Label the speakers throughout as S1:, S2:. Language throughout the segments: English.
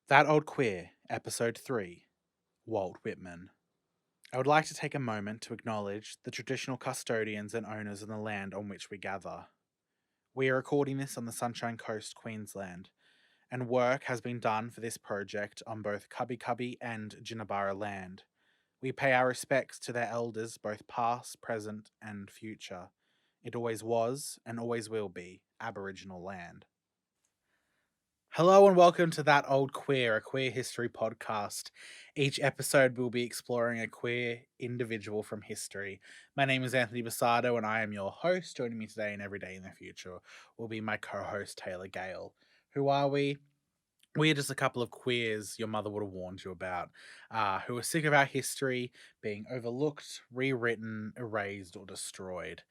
S1: That Old Queer, Episode 3, Walt Whitman. I would like to take a moment to acknowledge the traditional custodians and owners of the land on which we gather. We are recording this on the Sunshine Coast, Queensland, and work has been done for this project on both Cubby Cubby and Jinnabara land. We pay our respects to their elders, both past, present, and future. It always was, and always will be, Aboriginal land. Hello and welcome to That Old Queer, a queer history podcast. Each episode we'll be exploring a queer individual from history. My name is Anthony Borsato and I am your host. Joining me today and every day in the future will be my co-host Tayler Gale. Who are we? We are just a couple of queers your mother would have warned you about, who are sick of our history being overlooked, rewritten, erased, or destroyed.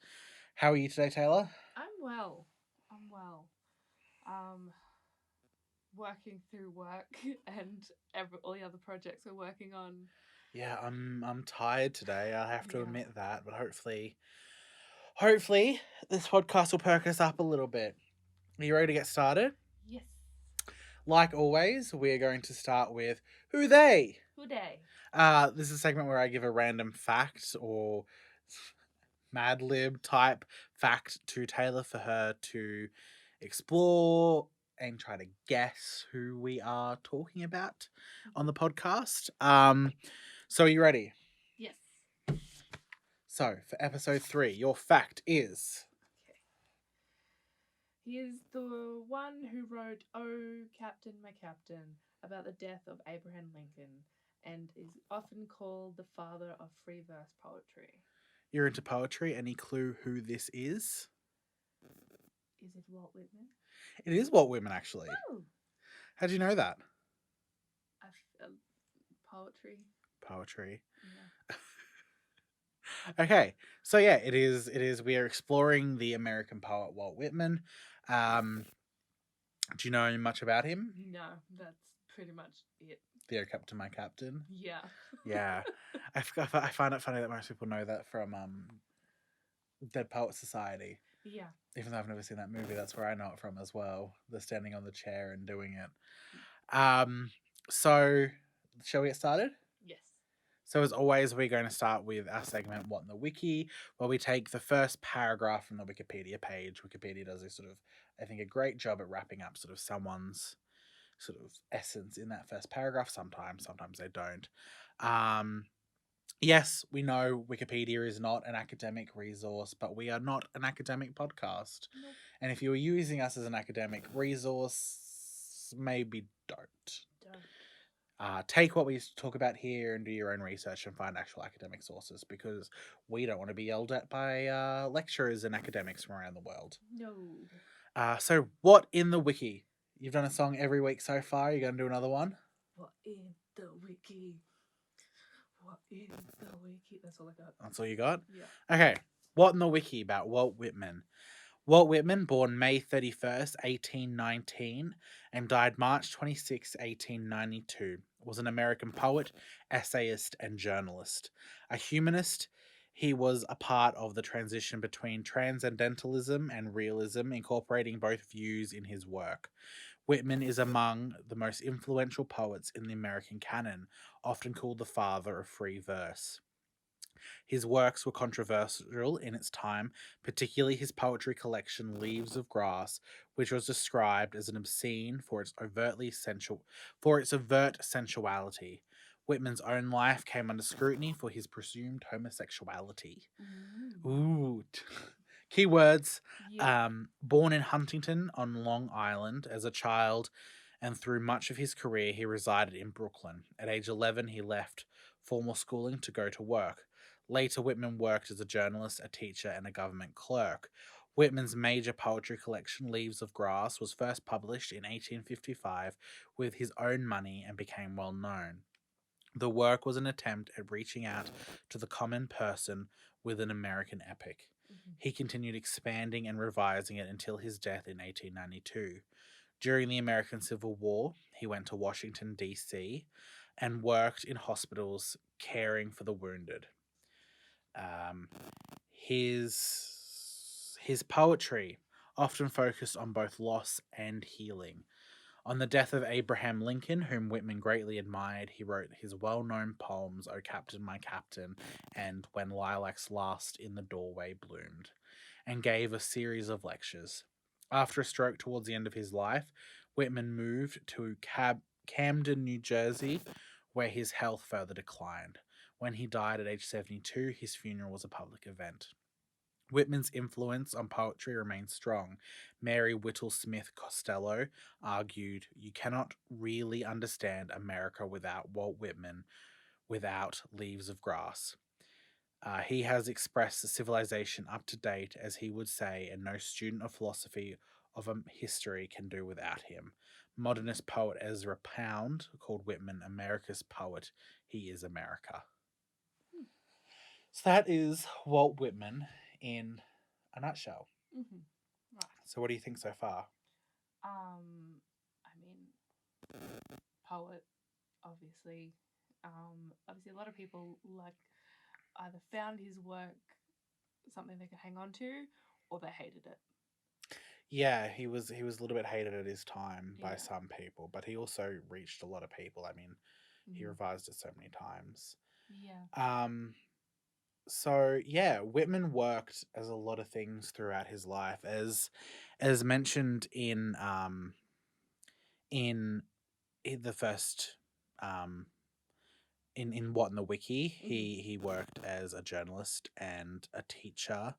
S1: How are you today, Taylor?
S2: I'm well. Um, Working through work and all the other projects we're working on.
S1: Yeah, I'm tired today. I have to
S2: Yeah.
S1: admit that, but hopefully this podcast will perk us up a little bit. Are you ready to get started?
S2: Yes.
S1: Like always, we're going to start with who they.
S2: Who day?
S1: This is a segment where I give a random fact or Mad Lib type fact to Taylor for her to explore and try to guess who we are talking about on the podcast. So are you ready?
S2: Yes.
S1: So for episode 3, your fact is
S2: Okay. He is the one who wrote "Oh, Captain, My Captain" about the death of Abraham Lincoln, and is often called the father of free verse poetry.
S1: you're into poetry. Any clue who this is?
S2: Is it Walt Whitman?
S1: It is Walt Whitman, actually.
S2: Oh,
S1: How do you know that?
S2: poetry.
S1: Poetry.
S2: Yeah.
S1: Okay, so yeah, it is. It is. We are exploring the American poet Walt Whitman. Do you know much about him?
S2: No, that's pretty much it.
S1: Dear Captain, My Captain.
S2: Yeah.
S1: Yeah, I find it funny that most people know that from Dead Poet Society.
S2: Yeah.
S1: Even though I've never seen that movie, that's where I know it from as well. The standing on the chair and doing it. So shall we get started?
S2: Yes.
S1: So as always, we're going to start with our segment "What in the Wiki," where we take the first paragraph from the Wikipedia page. Wikipedia does a sort of, I think, a great job at wrapping up sort of someone's sort of essence in that first paragraph. Sometimes they don't. Um, yes, we know Wikipedia is not an academic resource, but we are not an academic podcast.
S2: Nope.
S1: And if you're using us as an academic resource, maybe don't. Take what we talk about here and do your own research and find actual academic sources, because we don't want to be yelled at by lecturers and academics from around the world.
S2: No.
S1: So what in the wiki? You've done a song every week so far. You're going to do another one?
S2: What in the wiki? What in the wiki? That's all I got.
S1: That's all you got?
S2: Yeah.
S1: Okay. What in the wiki about Walt Whitman? Walt Whitman, born May 31st, 1819, and died March 26, 1892, was an American poet, essayist, and journalist. A humanist, he was a part of the transition between transcendentalism and realism, incorporating both views in his work. Whitman is among the most influential poets in the American canon, often called the father of free verse. His works were controversial in its time, particularly his poetry collection Leaves of Grass, which was described as an obscene for its overt sensuality. Whitman's own life came under scrutiny for his presumed homosexuality. Ooh. Key words.
S2: Yeah.
S1: Born in Huntington on Long Island as a child, and through much of his career, he resided in Brooklyn. At age 11, he left formal schooling to go to work. Later, Whitman worked as a journalist, a teacher, and a government clerk. Whitman's major poetry collection, Leaves of Grass, was first published in 1855 with his own money and became well known. The work was an attempt at reaching out to the common person with an American epic. He continued expanding and revising it until his death in 1892. During the American Civil War, he went to Washington, D.C., and worked in hospitals caring for the wounded. Um, his poetry often focused on both loss and healing. On the death of Abraham Lincoln, whom Whitman greatly admired, he wrote his well-known poems, O Captain, My Captain, and When Lilacs Last in the Doorway Bloomed, and gave a series of lectures. After a stroke towards the end of his life, Whitman moved to Camden, New Jersey, where his health further declined. When he died at age 72, his funeral was a public event. Whitman's influence on poetry remains strong. Mary Whittle Smith Costello argued, "You cannot really understand America without Walt Whitman, without Leaves of Grass." He has expressed the civilization up to date, as he would say, and no student of philosophy of history can do without him. Modernist poet Ezra Pound called Whitman America's poet. He is America. So that is Walt Whitman in a nutshell.
S2: Mm-hmm. Right.
S1: So what do you think so far?
S2: I mean, poet, obviously. Obviously, a lot of people either found his work something they could hang on to, or they hated it.
S1: Yeah, he was a little bit hated at his time by
S2: Yeah.
S1: some people, but he also reached a lot of people. I mean, he revised it so many times.
S2: Yeah.
S1: So yeah, Whitman worked as a lot of things throughout his life, as mentioned in the first in What in the Wiki, he worked as a journalist and a teacher,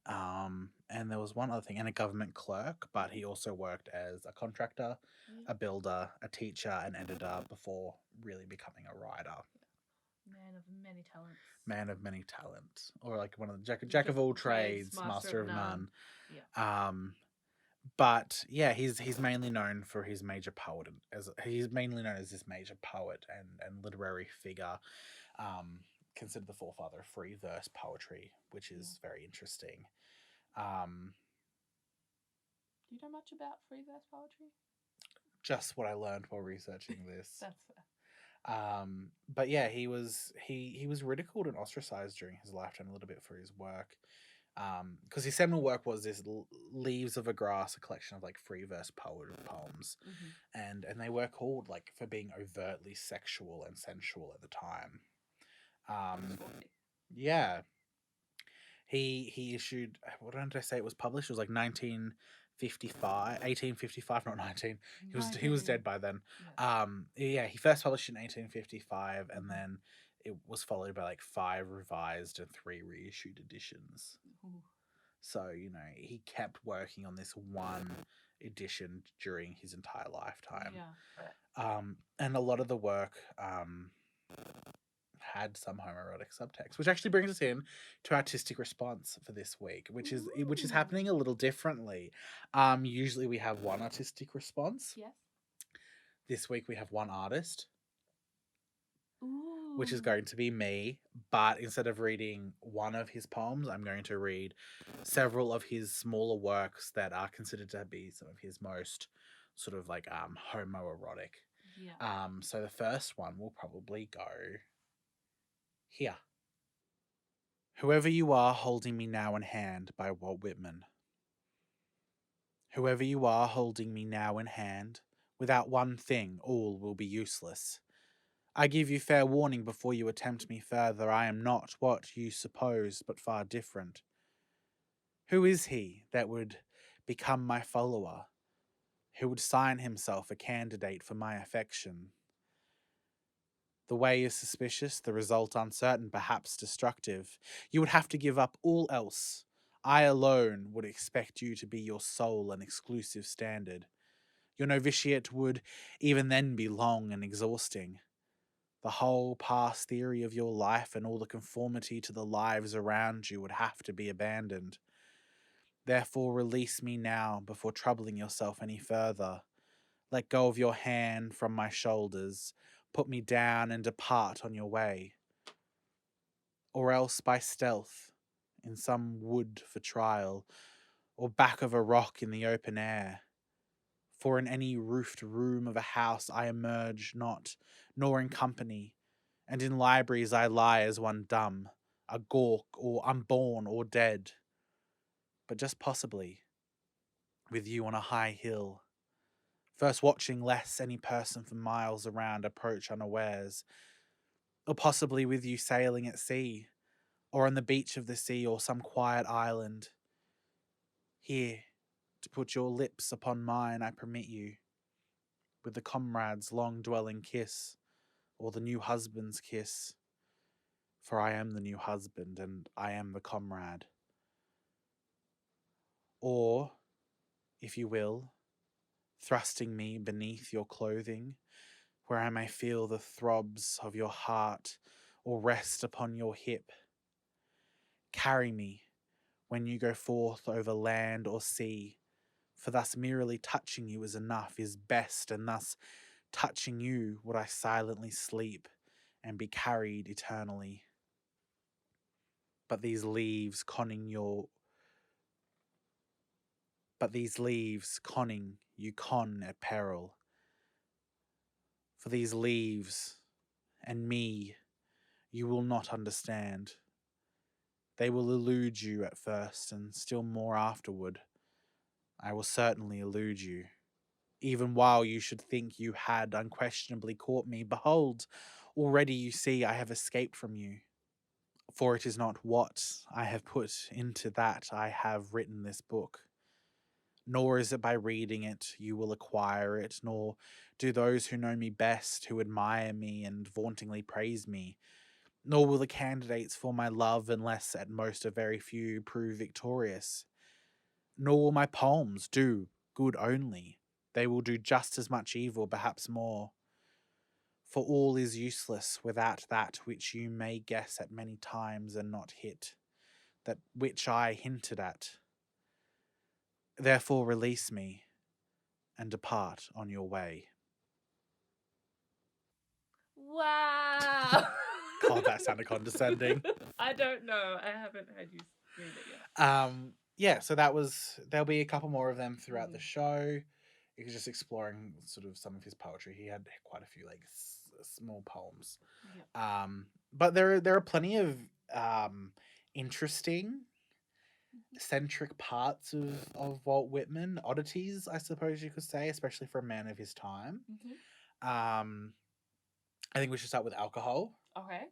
S1: and there was one other thing, and a government clerk, but he also worked as a contractor, a builder, a teacher, an editor before really becoming a writer.
S2: Man of many talents.
S1: Man of many talents, or like one of the jack of all trades, master of none.
S2: Yeah.
S1: But yeah, he's mainly known for his major poet, he's mainly known as this major poet and literary figure, considered the forefather of free verse poetry, which is very interesting.
S2: Do you know much about free verse poetry?
S1: Just what I learned while researching this.
S2: That's fair.
S1: But yeah, he was ridiculed and ostracized during his lifetime a little bit for his work. Because his seminal work was this Leaves of a Grass, a collection of like free verse poems, and they were called like for being overtly sexual and sensual at the time. Yeah, he issued, what did I say it was published? It was like 1855, not 19. He was dead by then. Yeah, he first published in 1855, and then it was followed by like 5 revised and 3 reissued editions.
S2: Ooh.
S1: So, he kept working on this one edition during his entire lifetime.
S2: Yeah.
S1: And a lot of the work had some homoerotic subtext, which actually brings us in to artistic response for this week, which is happening a little differently. Usually we have one artistic response.
S2: Yes.
S1: This week we have one artist.
S2: Ooh.
S1: Which is going to be me, but instead of reading one of his poems, I'm going to read several of his smaller works that are considered to be some of his most sort of like homoerotic.
S2: Yeah.
S1: So the first one will probably go here. Whoever You Are Holding Me Now in Hand by Walt Whitman. Whoever you are holding me now in hand, without one thing all will be useless. I give you fair warning before you attempt me further. I am not what you suppose, but far different. Who is he that would become my follower? Who would sign himself a candidate for my affection? The way is suspicious, the result uncertain, perhaps destructive. You would have to give up all else. I alone would expect you to be your sole and exclusive standard. Your novitiate would even then be long and exhausting. The whole past theory of your life and all the conformity to the lives around you would have to be abandoned. Therefore, release me now before troubling yourself any further. Let go of your hand from my shoulders. Put me down and depart on your way. Or else by stealth, in some wood for trial, or back of a rock in the open air. For in any roofed room of a house I emerge not, nor in company, and in libraries I lie as one dumb, a gawk, or unborn, or dead. But just possibly, with you on a high hill. first watching less any person for miles around approach unawares, or possibly with you sailing at sea, or on the beach of the sea, or some quiet island. Here, to put your lips upon mine, I permit you, with the comrade's long-dwelling kiss, or the new husband's kiss. For I am the new husband, and I am the comrade. Or, if you will, thrusting me beneath your clothing, where I may feel the throbs of your heart, or rest upon your hip. Carry me when you go forth over land or sea, for thus merely touching you is enough, is best, and thus touching you would I silently sleep and be carried eternally. But these leaves conning you con at peril. For these leaves and me you will not understand. They will elude you at first, and still more afterward. I will certainly elude you. Even while you should think you had unquestionably caught me, behold, already you see I have escaped from you. For it is not what I have put into that I have written this book. Nor is it by reading it you will acquire it, nor do those who know me best, who admire me and vauntingly praise me, nor will the candidates for my love, unless at most a very few, prove victorious. Nor will my poems do good only. They will do just as much evil, perhaps more. For all is useless without that which you may guess at many times and not hit, that which I hinted at. Therefore release me, and depart on your way.
S2: Wow.
S1: God, that sounded condescending.
S2: I don't know. I haven't heard you read it yet.
S1: Yeah, so there'll be a couple more of them throughout the show. It was just exploring sort of some of his poetry. He had quite a few like small poems.
S2: Yep.
S1: But there are plenty of interesting eccentric parts of Walt Whitman, oddities, I suppose you could say, especially for a man of his time. I think we should start with alcohol.
S2: Okay.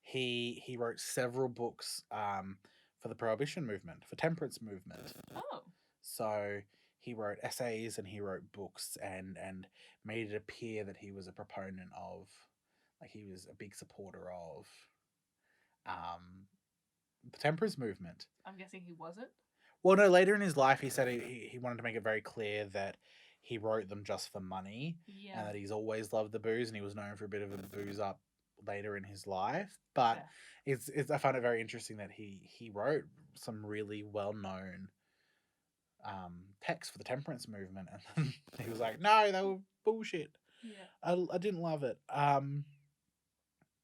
S1: He wrote several books for the Prohibition movement, for temperance movement.
S2: Oh.
S1: So he wrote essays and he wrote books and made it appear that he was a proponent of, like he was a big supporter of the temperance movement.
S2: I'm guessing he wasn't?
S1: Well, no, later in his life he said he wanted to make it very clear that he wrote them just for money, and that he's always loved the booze, and he was known for a bit of a booze up later in his life. But it's I find it very interesting that he wrote some really well known texts for the temperance movement, and he was like, no, they were bullshit. I didn't love it.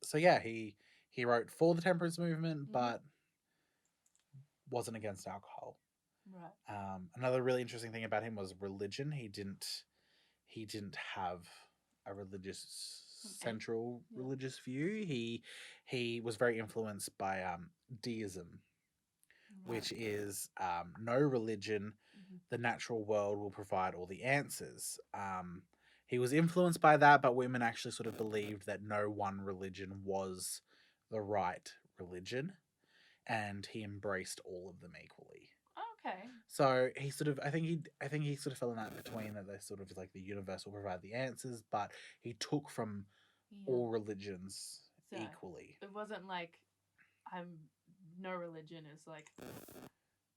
S1: So yeah, he wrote for the temperance movement, but wasn't against alcohol.
S2: Right.
S1: Another really interesting thing about him was religion. He didn't have a central religious view. He was very influenced by deism, which is no religion. The natural world will provide all the answers. He was influenced by that, but women actually sort of believed that no one religion was the right religion, and he embraced all of them equally.
S2: Okay.
S1: So he sort of, I think he sort of fell in that between that they sort of like the universe will provide the answers, but he took from all religions equally.
S2: It wasn't like no religion is like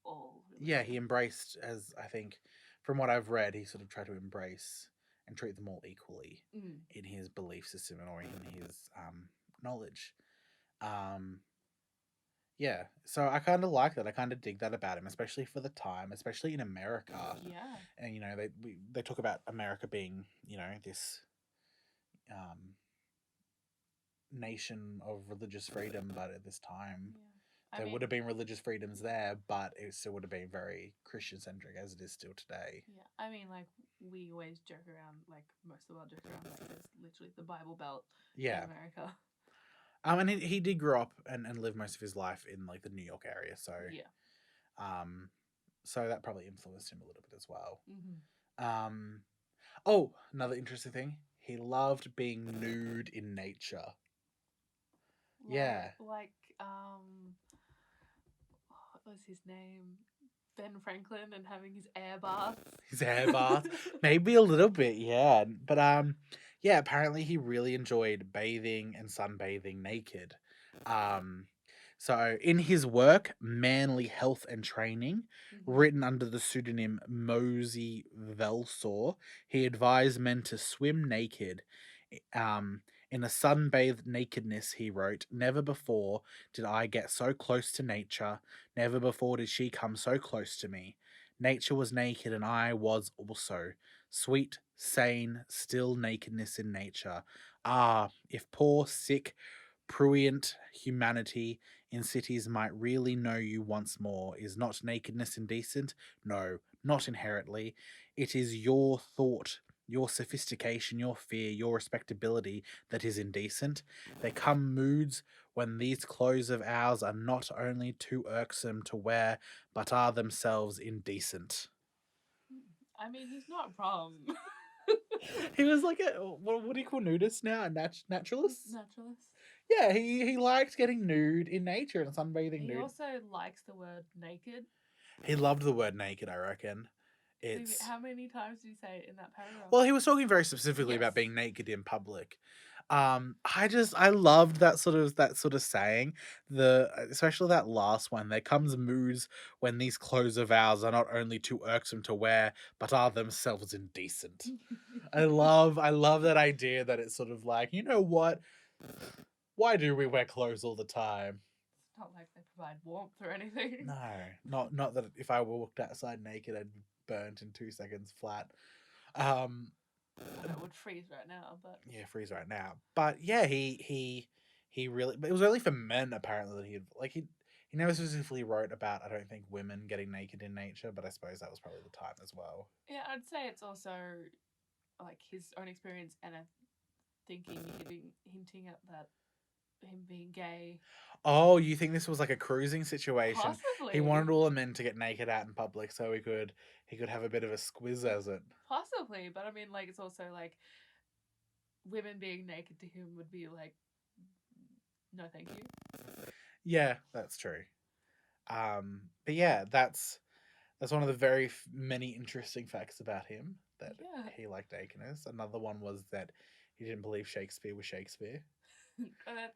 S2: all religion.
S1: Yeah, he embraced, as I think from what I've read, he sort of tried to embrace and treat them all equally in his belief system or in his knowledge. Yeah, so I kind of like that. I kind of dig that about him, especially for the time, especially in America.
S2: Yeah.
S1: And you know, they talk about America being, you know, this nation of religious freedom, but at this time there would have been religious freedoms there, but it still would have been very Christian centric as it is still today.
S2: Yeah, I mean, like we always joke around, like most of our joke around, like there's literally the Bible Belt in America.
S1: And he did grow up and live most of his life in like the New York area, so so that probably influenced him a little bit as well. Oh, another interesting thing. He loved being nude in nature. Yeah.
S2: What was his name? Ben Franklin and having his air baths.
S1: His hair bath. Maybe a little bit, yeah. But yeah, apparently he really enjoyed bathing and sunbathing naked. Um so in his work, Manly Health and Training, written under the pseudonym Mosey Velsaw, he advised men to swim naked. Um in a sunbathed nakedness, he wrote, "Never before did I get so close to nature. Never before did she come so close to me. Nature was naked, and I was also. Sweet, sane, still nakedness in nature. Ah, if poor, sick, prurient humanity in cities might really know you once more, is not nakedness indecent? No, not inherently. It is your thought, your sophistication, your fear, your respectability that is indecent. There come moods when these clothes of ours are not only too irksome to wear, but are themselves indecent."
S2: I mean, he's not wrong.
S1: He was like a what do you call nudist now? A naturalist?
S2: Naturalist.
S1: Yeah, he liked getting nude in nature and sunbathing
S2: He
S1: nude.
S2: also likes the word naked.
S1: He loved the word naked, I reckon.
S2: It's... How many times did he say it in that paragraph?
S1: Well, he was talking very specifically about being naked in public. I loved that sort of saying. Especially that last one. There comes moods when these clothes of ours are not only too irksome to wear, but are themselves indecent. I love that idea that it's sort of like, you know what? Why do we wear clothes all the time?
S2: It's not like they provide warmth or anything.
S1: No, not that if I walked outside naked, I'd be burnt in 2 seconds flat. Um,
S2: It would freeze right now, but
S1: yeah, freeze right now. But yeah, he really. But it was only for men apparently that he never specifically wrote about, I don't think, women getting naked in nature, but I suppose that was probably the time as well.
S2: yeah, I'd say it's also like his own experience and a thinking, hinting at that him being gay.
S1: Oh, you think this was like a cruising situation?
S2: Possibly.
S1: He wanted all the men to get naked out in public so he could have a bit of a squiz as it.
S2: Possibly, but I mean, like, it's also like women being naked to him would be like, no, thank you.
S1: Yeah, that's true. But yeah, that's one of the very many interesting facts about him, that he liked nakedness. Another one was that he didn't believe Shakespeare was Shakespeare.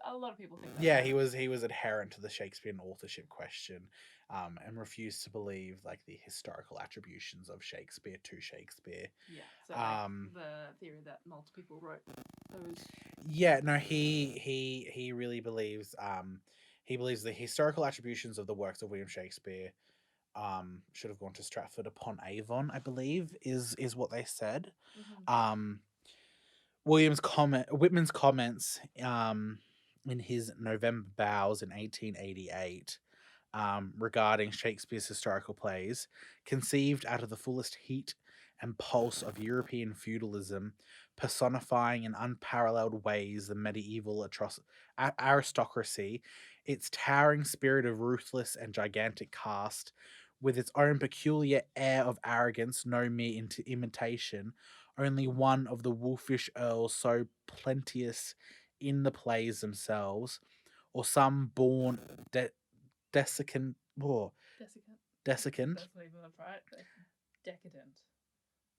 S2: A lot of people think that.
S1: Yeah, he was adherent to the Shakespearean authorship question, and refused to believe like the historical attributions of Shakespeare to Shakespeare.
S2: Yeah, so like the theory that multiple people wrote those.
S1: Yeah, no, he really believes he believes the historical attributions of the works of William Shakespeare should have gone to Stratford upon Avon, I believe, is what they said. Um Whitman's comments in his November Bows in 1888 regarding Shakespeare's historical plays, conceived out of the fullest heat and pulse of European feudalism, personifying in unparalleled ways the medieval aristocracy, its towering spirit of ruthless and gigantic caste, with its own peculiar air of arrogance, no mere imitation, only one of the wolfish earls so plenteous in the plays themselves, or some born desiccant. Oh, desiccant.
S2: That's not even right. Decadent.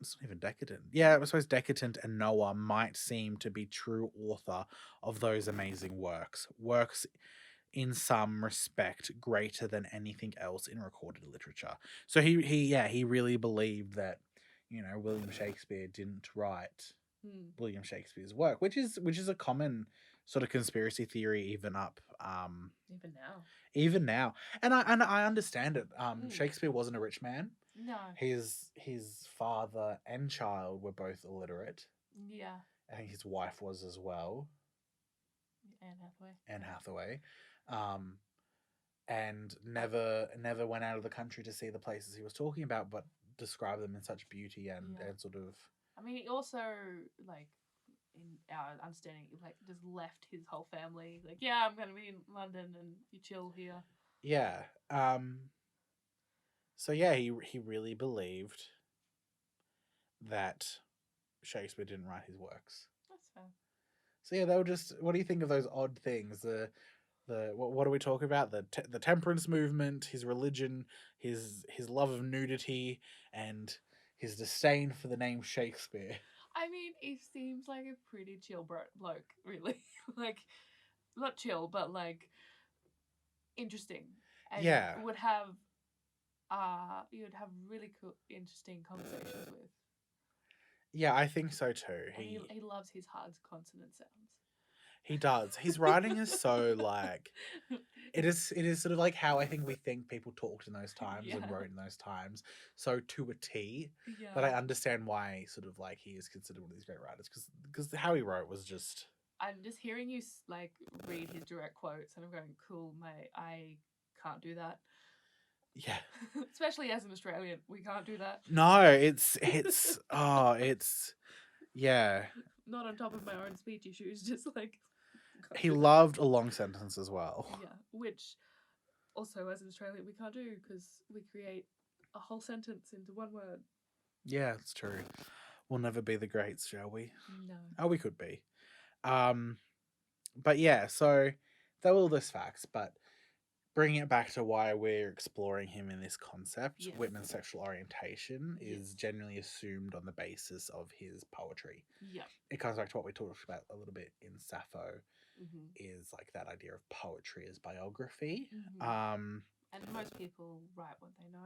S1: It's not even decadent. Yeah, I suppose decadent and Noah might seem to be true author of those amazing works. Works in some respect greater than anything else in recorded literature. So he really believed that, William Shakespeare didn't write William Shakespeare's work, which is a common sort of conspiracy theory even now. And I understand it. Shakespeare wasn't a rich man.
S2: No.
S1: His father and child were both illiterate.
S2: Yeah.
S1: I think his wife was as well. Anne Hathaway. And never went out of the country to see the places he was talking about, but described them in such beauty and sort of.
S2: I mean, he also, like, in our understanding, like, just left his whole family. Like, yeah, I'm going to be in London and you chill here.
S1: Yeah. So yeah, he really believed that Shakespeare didn't write his works.
S2: That's fair.
S1: So yeah, they were just. What do you think of those odd things? What are we talking about? The temperance movement, his religion, his love of nudity, and his disdain for the name Shakespeare.
S2: I mean, he seems like a pretty chill bloke, really. Like, not chill, but like interesting, and
S1: Yeah,
S2: would have you'd have really cool, interesting conversations with.
S1: yeah, I think so too.
S2: And he loves his hard consonant sounds.
S1: He does. His writing is so like it is sort of like how I think people talked in those times and
S2: Yeah.
S1: wrote in those times, so to a T.
S2: Yeah.
S1: But I understand why sort of like he is considered one of these great writers because how he wrote was just
S2: I'm just hearing you like read his direct quotes, and I'm going, "Cool, mate. I can't do that."
S1: yeah.
S2: Especially as an Australian, we can't do that.
S1: No, it's yeah.
S2: Not on top of my own speech issues, just like can't
S1: He
S2: do that.
S1: loved a long sentence as well.
S2: Yeah, which also as an Australian we can't do because we create a whole sentence into one word.
S1: Yeah, it's true. We'll never be the greats, shall we?
S2: No.
S1: Oh, we could be. But yeah, so they're all those facts, but bringing it back to why we're exploring him in this concept,
S2: Yes.
S1: Whitman's sexual orientation
S2: Yes.
S1: is generally assumed on the basis of his poetry.
S2: Yeah.
S1: It comes back to what we talked about a little bit in Sappho,
S2: Mm-hmm.
S1: is like that idea of poetry as biography.
S2: Mm-hmm. And most people write what they know.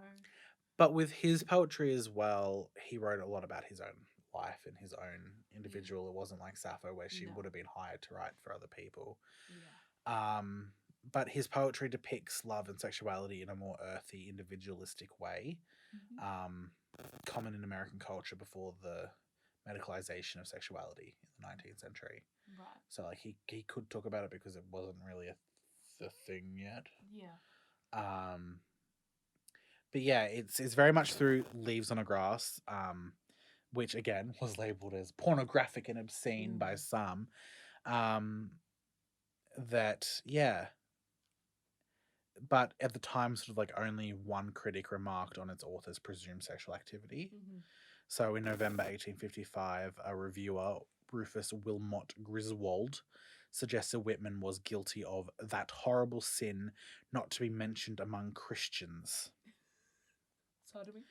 S1: But with his poetry as well, he wrote a lot about his own life and his own individual. It wasn't like Sappho where she would have been hired to write for other people.
S2: Yeah.
S1: But his poetry depicts love and sexuality in a more earthy, individualistic way,
S2: Mm-hmm.
S1: common in American culture before the medicalization of sexuality in the 19th century.
S2: Right.
S1: So like he could talk about it because it wasn't really the thing yet.
S2: Yeah.
S1: But yeah, it's very much through Leaves on a Grass, which again was labeled as pornographic and obscene by some. That yeah. But at the time, sort of like only one critic remarked on its author's presumed sexual activity.
S2: Mm-hmm.
S1: So in November 1855, a reviewer, Rufus Wilmot Griswold, suggested Whitman was guilty of that horrible sin not to be mentioned among Christians.
S2: Sodomy.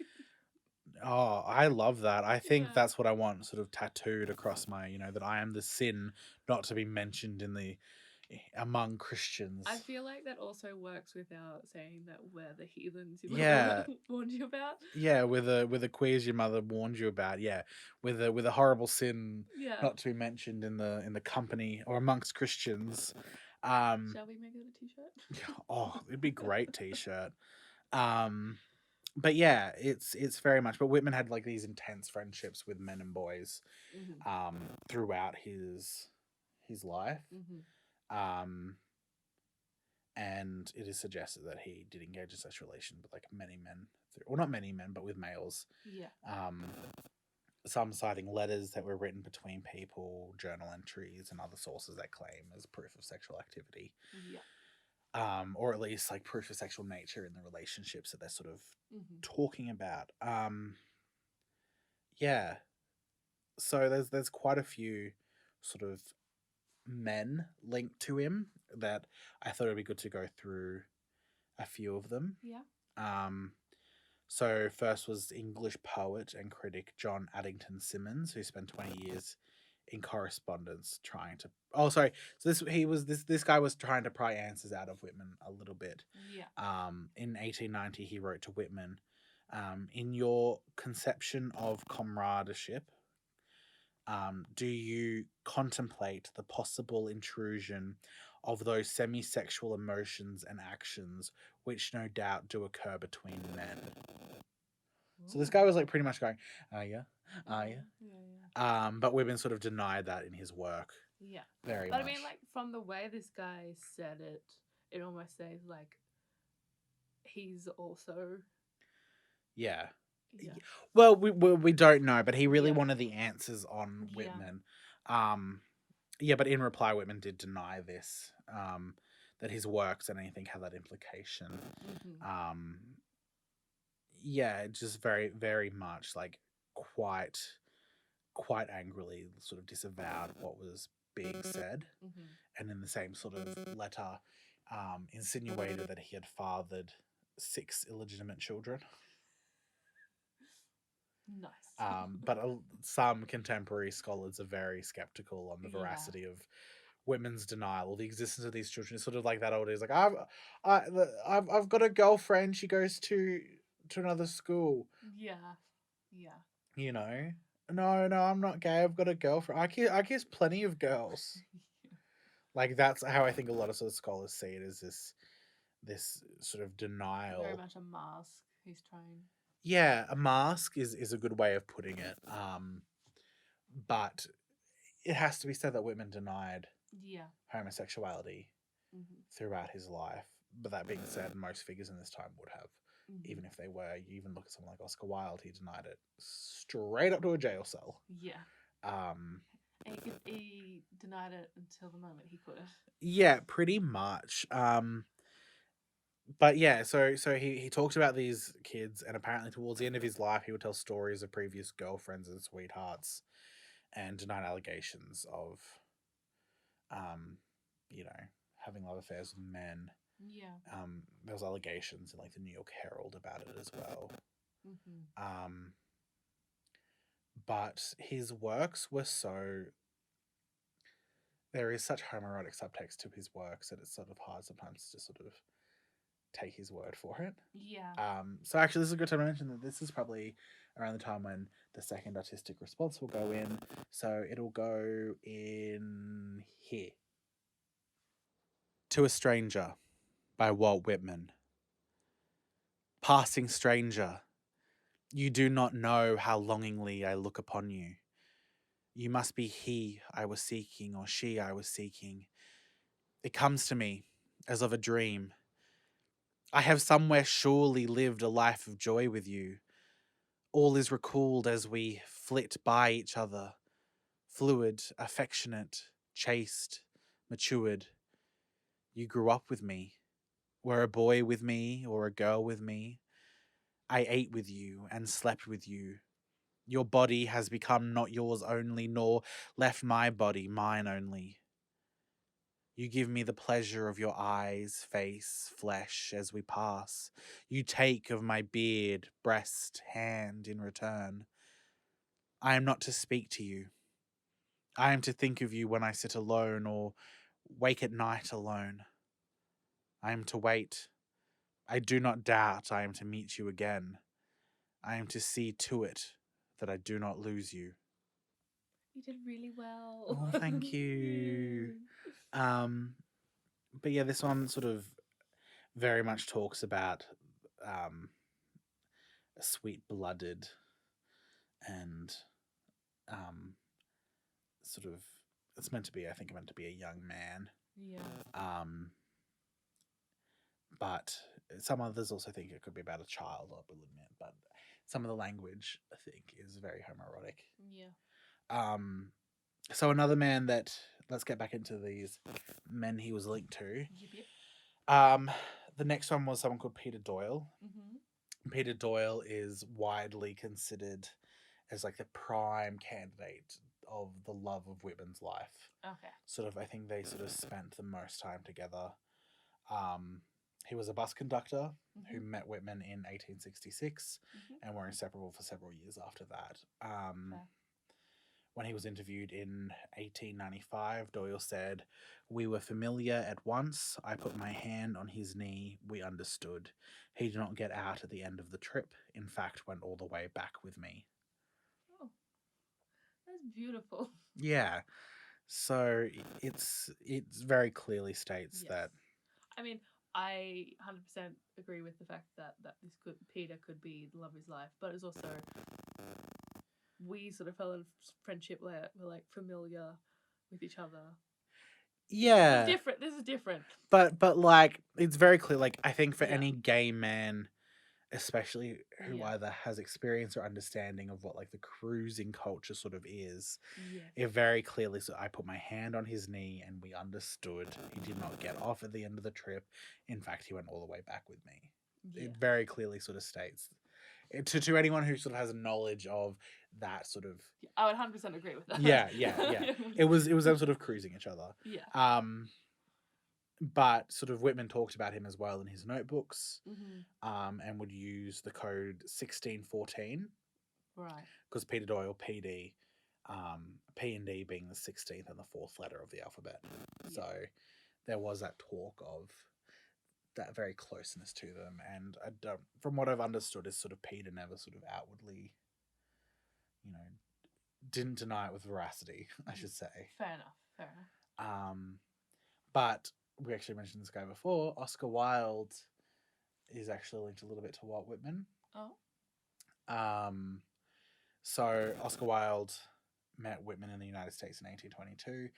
S1: Oh, I love that. I think
S2: Yeah.
S1: that's what I want sort of tattooed across my, that I am the sin not to be mentioned among Christians.
S2: I feel like that also works with our saying that we're the heathens your
S1: Yeah.
S2: mother warned you about.
S1: Yeah, with a queers your mother warned you about. Yeah, with a horrible sin
S2: Yeah.
S1: not to be mentioned in the company or amongst Christians.
S2: Shall we make it a t-shirt?
S1: Oh, it'd be a great t-shirt. But yeah, it's very much. But Whitman had like these intense friendships with men and boys, throughout his life.
S2: Mm-hmm.
S1: And it is suggested that he did engage in such relations with like many men, or not many men, but with males.
S2: Yeah.
S1: Some citing letters that were written between people, journal entries, and other sources that claim as proof of sexual activity.
S2: Yeah.
S1: Or at least like proof of sexual nature in the relationships that they're sort of talking about. Yeah. So there's quite a few sort of men linked to him that I thought it'd be good to go through a few of them.
S2: Yeah.
S1: So first was English poet and critic John Addington Symonds, who spent 20 years in correspondence trying to. Oh, sorry. So this guy was trying to pry answers out of Whitman a little bit.
S2: Yeah.
S1: In 1890, he wrote to Whitman, in your conception of comradeship, do you contemplate the possible intrusion of those semi-sexual emotions and actions which no doubt do occur between men? So this guy was like pretty much going, yeah.
S2: Yeah.
S1: But Whitman sort of denied that in his work.
S2: Yeah.
S1: Very
S2: But
S1: much.
S2: I mean, like, from the way this guy said it, it almost says like he's also.
S1: Yeah.
S2: Yeah.
S1: Well, we don't know, but he really
S2: Yeah.
S1: wanted the answers on
S2: Yeah.
S1: Whitman. Yeah, but in reply, Whitman did deny this, that his works and anything had that implication.
S2: Mm-hmm.
S1: Yeah, just very, very much like quite quite angrily sort of disavowed what was being said,
S2: Mm-hmm.
S1: and in the same sort of letter insinuated that he had fathered 6 illegitimate children.
S2: Nice.
S1: But some contemporary scholars are very skeptical on the veracity of Whitman's denial or the existence of these children. It's sort of like that old. He's like, I've got a girlfriend. She goes to another school.
S2: Yeah. Yeah.
S1: You know, no, I'm not gay. I've got a girlfriend. I kiss plenty of girls. Like, that's how I think a lot of sort of scholars see it, as this sort of denial.
S2: Very much a mask he's trying.
S1: Yeah, a mask is a good way of putting it. But it has to be said that Whitman denied homosexuality throughout his life. But that being said, most figures in this time would have, even if they were. You even look at someone like Oscar Wilde; he denied it straight up to a jail cell.
S2: Yeah. And he denied it until the moment he could.
S1: Yeah, pretty much. But yeah, so he talked about these kids, and apparently towards the end of his life, he would tell stories of previous girlfriends and sweethearts, and denied allegations of, having love affairs with men.
S2: Yeah.
S1: There was allegations in like the New York Herald about it as well. But his works were so. There is such homoerotic subtext to his works that it's sort of hard sometimes to sort of take his word for it.
S2: Yeah.
S1: So actually, this is a good time to mention that this is probably around the time when the second artistic response will go in. So it'll go in here. To a Stranger by Walt Whitman. Passing stranger, you do not know how longingly I look upon you. You must be he I was seeking, or she I was seeking. It comes to me as of a dream. I have somewhere surely lived a life of joy with you. All is recalled as we flit by each other, fluid, affectionate, chaste, matured. You grew up with me, were a boy with me or a girl with me. I ate with you and slept with you. Your body has become not yours only, nor left my body mine only. You give me the pleasure of your eyes, face, flesh as we pass. You take of my beard, breast, hand in return. I am not to speak to you. I am to think of you when I sit alone or wake at night alone. I am to wait. I do not doubt I am to meet you again. I am to see to it that I do not lose you.
S2: You did really well.
S1: Oh, thank you. But yeah, this one sort of very much talks about a sweet-blooded and sort of, it's meant to be, I think, meant to be a young man.
S2: Yeah.
S1: But some others also think it could be about a child, I will admit. But some of the language, I think, is very homoerotic.
S2: Yeah.
S1: So another man that, let's get back into these men he was linked to.
S2: Yep.
S1: The next one was someone called Peter Doyle.
S2: Mm-hmm.
S1: Peter Doyle is widely considered as like the prime candidate of the love of Whitman's life.
S2: Okay.
S1: Sort of, I think they sort of spent the most time together. He was a bus conductor who met Whitman in 1866 and were inseparable for several years after that. When he was interviewed in 1895, Doyle said, "We were familiar at once. I put my hand on his knee. We understood. He did not get out at the end of the trip. In fact, went all the way back with me."
S2: Oh, that's beautiful.
S1: Yeah. So it's very clearly states that.
S2: I mean, I 100% agree with the fact that Peter could be the love of his life, but it's also, we sort of fell in friendship where we're like familiar with each other.
S1: Yeah.
S2: This is different.
S1: But like, it's very clear, like, I think for any gay man, especially who either has experience or understanding of what like the cruising culture sort of is, it very clearly, so I put my hand on his knee and we understood. He did not get off at the end of the trip. In fact, he went all the way back with me. It very clearly sort of states to anyone who sort of has a knowledge of that sort of
S2: I would 100% agree with that.
S1: yeah. It was them sort of cruising each other.
S2: Yeah.
S1: But sort of Whitman talked about him as well in his notebooks,
S2: Mm-hmm.
S1: and would use the code 1614
S2: Right.
S1: because Peter Doyle, PD, P and D being the 16th and the 4th letter of the alphabet.
S2: Yeah.
S1: So there was that talk of that very closeness to them, and I don't, from what I've understood, is sort of Peter never sort of outwardly, you know, didn't deny it with veracity, I should say.
S2: Fair enough.
S1: But we actually mentioned this guy before. Oscar Wilde is actually linked a little bit to Walt Whitman.
S2: Oh.
S1: So Oscar Wilde met Whitman in the United States in 1822.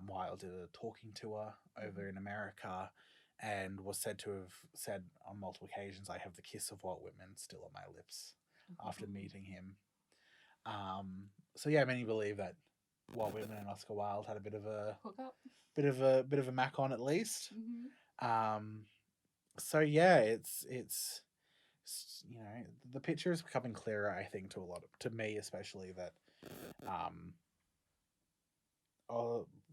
S1: Wilde did a talking tour over in America and was said to have said on multiple occasions, "I have the kiss of Walt Whitman still on my lips," after meeting him. So yeah, many believe that Walt Whitman and Oscar Wilde had a bit of a
S2: Hook up.
S1: bit of a mac on at least.
S2: Mm-hmm.
S1: So yeah, it's you know, the picture is becoming clearer, I think, to me especially, that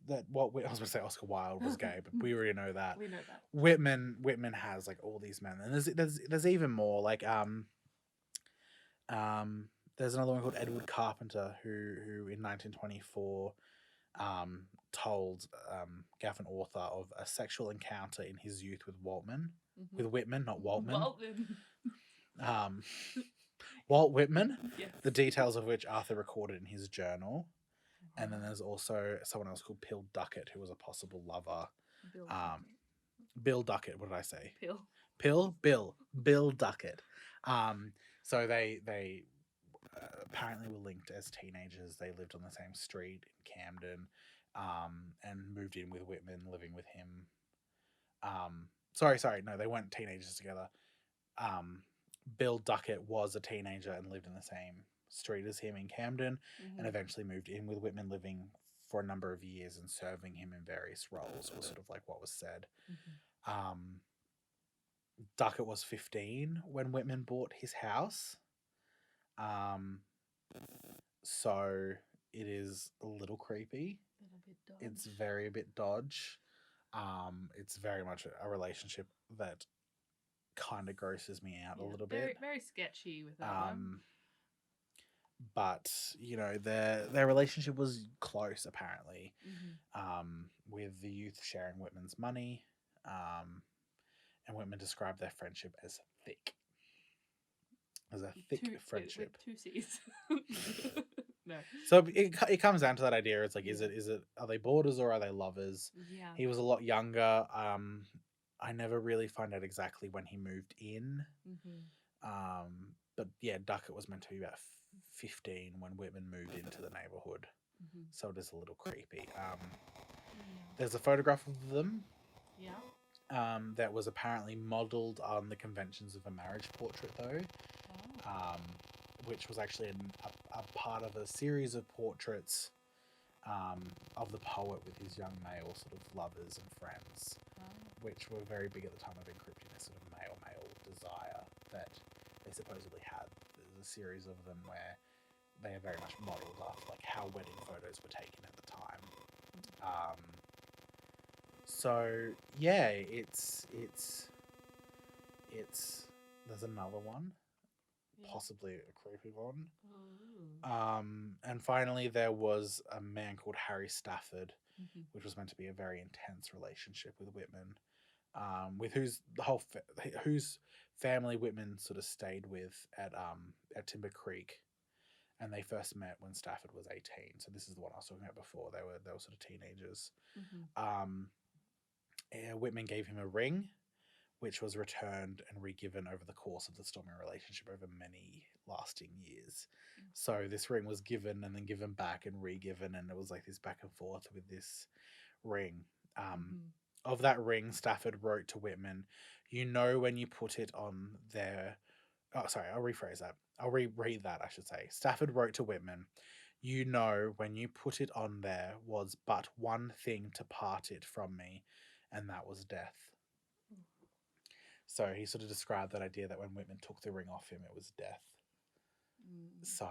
S1: that what I was going to say Oscar Wilde was gay, but we already know that.
S2: We know that.
S1: Whitman has like all these men, and there's even more, like there's another one called Edward Carpenter who in 1924 told gave an author of a sexual encounter in his youth with Whitman, not Waltman. Walt Whitman,
S2: yes.
S1: The details of which Arthur recorded in his journal. And then there's also someone else called Bill Duckett, who was a possible lover. Bill Duckett, what did I say? Bill Duckett. So they apparently were linked as teenagers. They lived on the same street in Camden, and moved in with Whitman, living with him. Sorry, no, they weren't teenagers together. Bill Duckett was a teenager and lived in the same street as him in Camden, and eventually moved in with Whitman, living for a number of years and serving him in various roles, was sort of like what was said. Duckett was 15 when Whitman bought his house. So it is a little creepy. It's very a bit dodge. It's very much a relationship that kind of grosses me out a little bit.
S2: Very sketchy with that one.
S1: But you know, their relationship was close apparently, with the youth sharing Whitman's money, and Whitman described their friendship as thick. As a thick friendship.
S2: With 2 C's. No.
S1: So it comes down to that idea. It's like, is it are they boarders or are they lovers?
S2: Yeah.
S1: He was a lot younger. I never really find out exactly when he moved in. But yeah, Duckett was meant to be about 15 when Whitman moved into the neighborhood. So it is a little creepy. There's a photograph of them.
S2: Yeah.
S1: That was apparently modelled on the conventions of a marriage portrait, though. Which was actually a part of a series of portraits of the poet with his young male sort of lovers and friends, which were very big at the time of encrypting this sort of male desire that they supposedly had. There's a series of them where they are very much modelled after like how wedding photos were taken at the time. So yeah, it's there's another one. Possibly a creepy one. And finally there was a man called Harry Stafford, which was meant to be a very intense relationship with Whitman, with whose family Whitman sort of stayed with at Timber Creek, and they first met when Stafford was 18. So this is the one I was talking about before. They were sort of teenagers. Whitman gave him a ring, which was returned and re-given over the course of the stormy relationship over many lasting years. So this ring was given and then given back and re-given, and it was like this back and forth with this ring. Of that ring, Stafford wrote to Whitman, "You know when you put it on there..." Oh, sorry, I'll rephrase that. I'll reread that, I should say. Stafford wrote to Whitman, "You know when you put it on there was but one thing to part it from me, and that was death." So he sort of described that idea that when Whitman took the ring off him, it was death. So,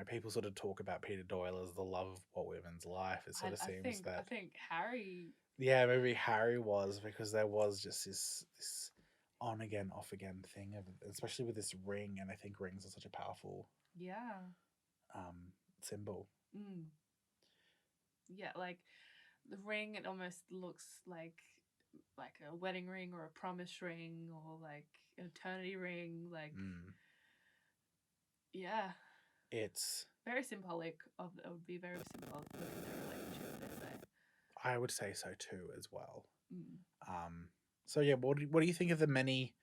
S1: people sort of talk about Peter Doyle as the love of Walt Whitman's life. It sort of seems
S2: I think Harry.
S1: yeah, maybe Harry was, because there was just this on again, off again thing, especially with this ring. And I think rings are such a powerful symbol.
S2: Yeah, like the ring, it almost looks like a wedding ring or a promise ring or like an eternity ring. Like, yeah,
S1: It's
S2: very symbolic of. It would be very symbolic of their relationship, they say.
S1: I would say so too, as well. So yeah, what do you think of the many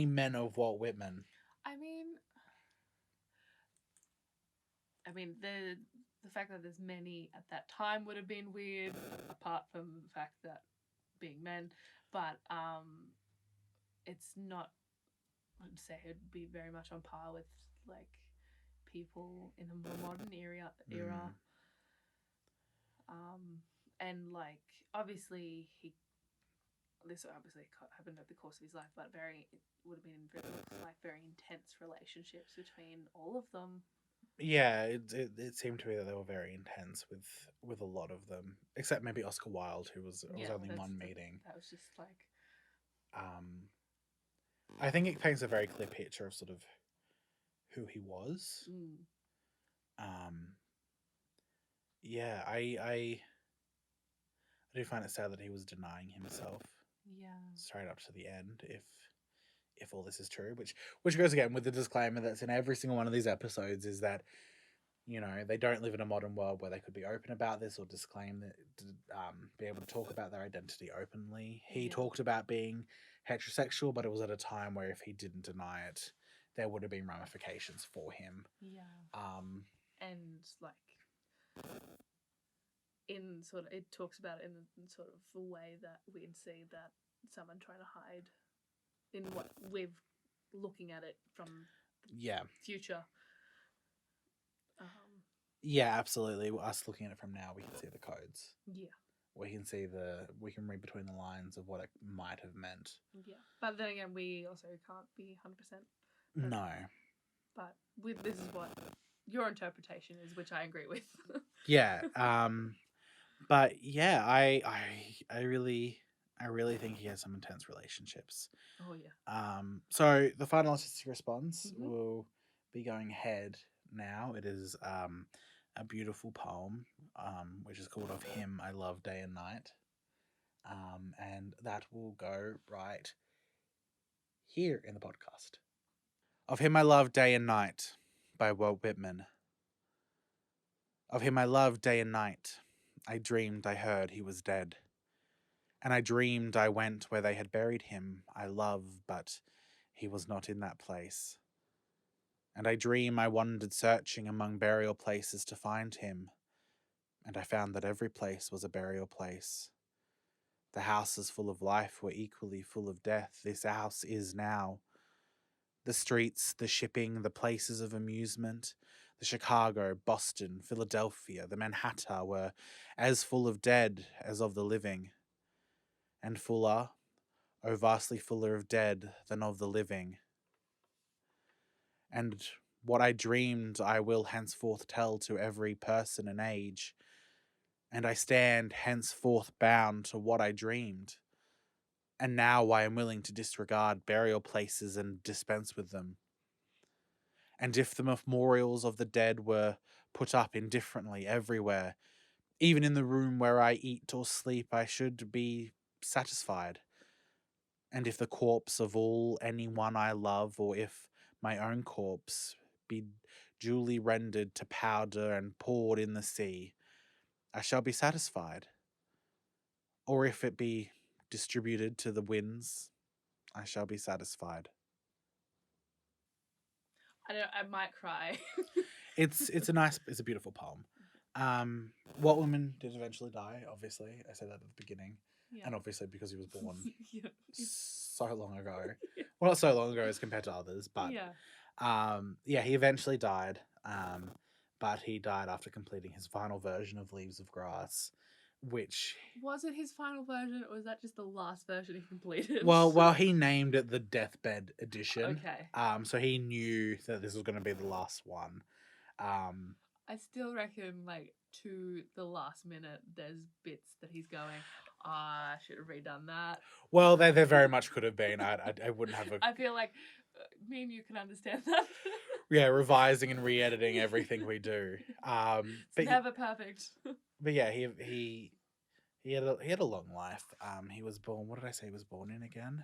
S1: men of Walt Whitman?
S2: I mean, the fact that there's many at that time would have been weird, apart from the fact that being men. But it's not. I'd say it'd be very much on par with like people in the more modern era. And like obviously this obviously happened over the course of his life, but it would have been very intense relationships between all of them.
S1: Yeah, it seemed to me that they were very intense with a lot of them, except maybe Oscar Wilde, who was only one meeting.
S2: That was just like.
S1: I think it paints a very clear picture of sort of who he was. Yeah, I do find it sad that he was denying himself.
S2: Yeah.
S1: Straight up to the end, if all this is true, which goes again with the disclaimer that's in every single one of these episodes, is that they don't live in a modern world where they could be open about this or disclaim that, be able to talk about their identity openly. He talked about being heterosexual, but it was at a time where if he didn't deny it, there would have been ramifications for him.
S2: Yeah. And like it talks about it in sort of a way that we'd see that someone trying to hide in what we're looking at it from future.
S1: Yeah, absolutely. Us looking at it from now, we can see the codes.
S2: Yeah.
S1: We can read between the lines of what it might have meant.
S2: Yeah. But then again, we also can't be 100%.
S1: No.
S2: But this is what your interpretation is, which I agree with.
S1: Yeah. But yeah, I really think he has some intense relationships.
S2: Oh yeah.
S1: So the final artistic response will be going ahead now. It is a beautiful poem, which is called "Of Him I Love Day and Night," and that will go right here in the podcast. Of him I love day and night, by Walt Whitman. Of him I loved day and night. I dreamed I heard he was dead. And I dreamed I went where they had buried him. I love, but he was not in that place. And I dream I wandered searching among burial places to find him. And I found that every place was a burial place. The houses full of life were equally full of death. This house is now. The streets, the shipping, the places of amusement, the Chicago, Boston, Philadelphia, the Manhattan were as full of dead as of the living. And fuller, oh vastly fuller of dead than of the living. And what I dreamed I will henceforth tell to every person and age, and I stand henceforth bound to what I dreamed. And now I am willing to disregard burial places and dispense with them. And if the memorials of the dead were put up indifferently everywhere, even in the room where I eat or sleep, I should be satisfied. And if the corpse of anyone I love, or if my own corpse be duly rendered to powder and poured in the sea, I shall be satisfied. Or if it be distributed to the winds, I shall be satisfied.
S2: I might cry.
S1: It's a beautiful poem. Walt Whitman did eventually die, obviously. I said that at the beginning. Yeah. And obviously because he was born so long ago. Well, not so long ago as compared to others, but he eventually died. But he died after completing his final version of Leaves of Grass, which
S2: Was it his final version, or was that just the last version he completed?
S1: well he named it the Deathbed Edition.
S2: Okay.
S1: So he knew that this was going to be the last one.
S2: I still reckon, like, to the last minute, there's bits that he's going, I should have redone that.
S1: Well, there very much could have been. I wouldn't have a...
S2: I feel like me and you can understand that.
S1: Yeah, revising and re-editing everything we do.
S2: It's never perfect.
S1: But yeah, he had a long life. He was born... What did I say he was born in again?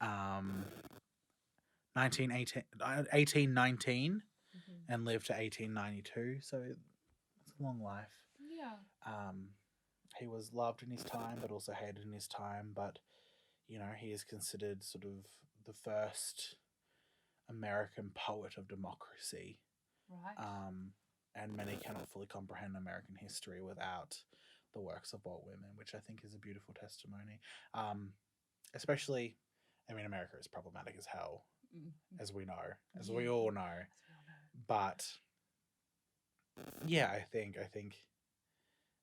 S1: 1819 and lived to 1892. So it's a long life.
S2: Yeah.
S1: He was loved in his time, but also hated in his time. But, you know, he is considered sort of the first American poet of democracy.
S2: Right.
S1: And many cannot fully comprehend American history without the works of Walt Whitman, which I think is a beautiful testimony. Especially, I mean, America is problematic as hell, as we know, as we all know. But yeah, I think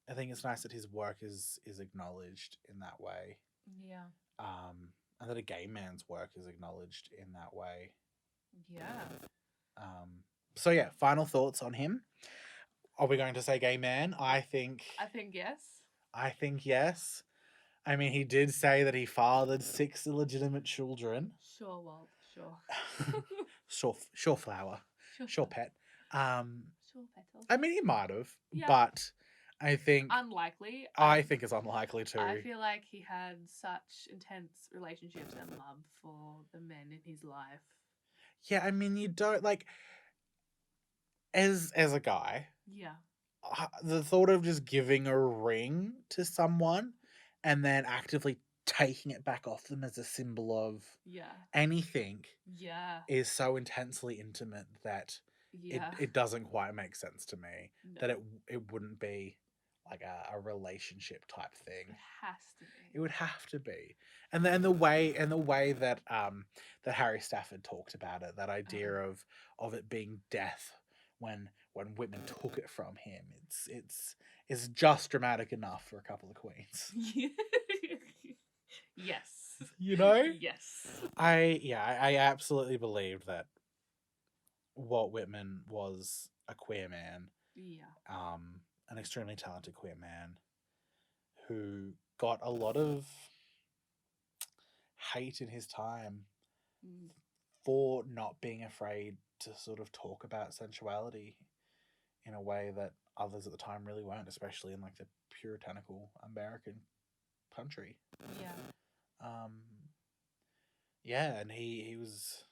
S1: it's nice that his work is acknowledged in that way.
S2: Yeah.
S1: And that a gay man's work is acknowledged in that way.
S2: Yeah.
S1: So yeah, final thoughts on him. Are we going to say gay man? I think
S2: yes.
S1: I think yes. I mean, he did say that he fathered 6 illegitimate children.
S2: Sure, Walt. Sure.
S1: Sure flower. Sure pet.
S2: Sure petal.
S1: I mean, he might have,
S2: Yeah.
S1: but I think
S2: unlikely.
S1: I think it's unlikely too.
S2: I feel like he had such intense relationships and love for the men in his life.
S1: Yeah, I mean, you don't like as a guy.
S2: Yeah.
S1: The thought of just giving a ring to someone and then actively taking it back off them as a symbol of anything is so intensely intimate that it doesn't quite make sense to me. No. That it wouldn't be like a relationship type thing.
S2: It has to be.
S1: It would have to be. And the way that that Harry Stafford talked about it, that idea of it being death when Whitman took it from him, it's just dramatic enough for a couple of queens.
S2: Yes.
S1: You know?
S2: Yes.
S1: I absolutely believed that Walt Whitman was a queer man.
S2: Yeah.
S1: An extremely talented queer man who got a lot of hate in his time for not being afraid to sort of talk about sensuality in a way that others at the time really weren't, especially in like the puritanical American country. Yeah. And he was...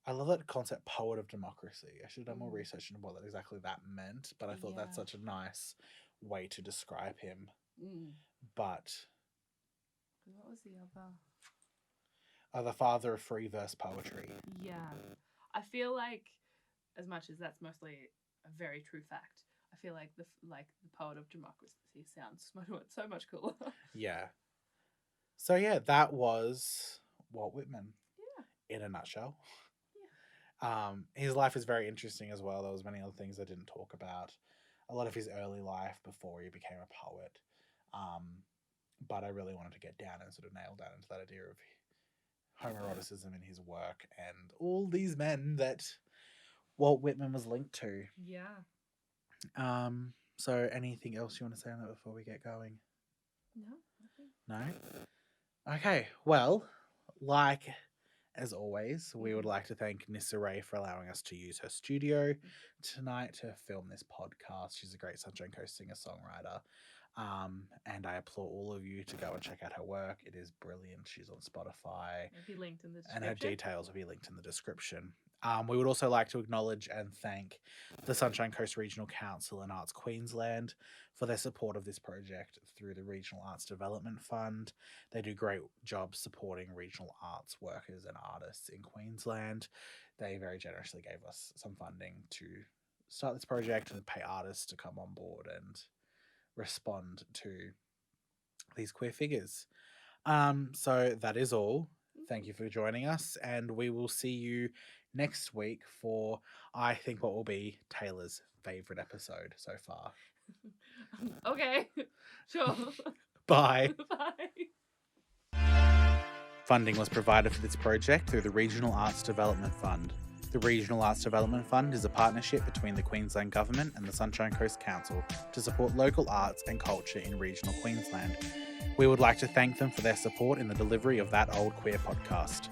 S1: I love that concept, poet of democracy. I should have done more research into what exactly that meant, but I thought that's such a nice way to describe him. But
S2: what was the other?
S1: The father of free verse poetry.
S2: Yeah. I feel like, as much as that's mostly a very true fact, I feel like the poet of democracy sounds so much cooler.
S1: Yeah. So yeah, that was Walt Whitman. Yeah. In a nutshell. Yeah. His life is very interesting as well. There was many other things I didn't talk about. A lot of his early life before he became a poet. But I really wanted to get down and sort of nail down into that idea of homoeroticism in his work and all these men that Walt Whitman was linked to.
S2: Yeah.
S1: So anything else you want to say on that before we get going?
S2: No.
S1: No? Okay. Well, like as always, we would like to thank Nyssa Ray for allowing us to use her studio tonight to film this podcast. She's a great Sunshine Coast singer-songwriter. And I implore all of you to go and check out her work. It is brilliant. She's on Spotify.
S2: It'll be linked in the description.
S1: And her details will be linked in the description. We would also like to acknowledge and thank the Sunshine Coast Regional Council and Arts Queensland for their support of this project through the Regional Arts Development Fund. They do great jobs supporting regional arts workers and artists in Queensland. They very generously gave us some funding to start this project and pay artists to come on board and respond to these queer figures. So that is all. Thank you for joining us, and we will see you next week for, I think, what will be Taylor's favourite episode so far.
S2: Okay. Sure.
S1: Bye.
S2: Bye.
S1: Funding was provided for this project through the Regional Arts Development Fund. The Regional Arts Development Fund is a partnership between the Queensland Government and the Sunshine Coast Council to support local arts and culture in regional Queensland. We would like to thank them for their support in the delivery of That Old Queer podcast.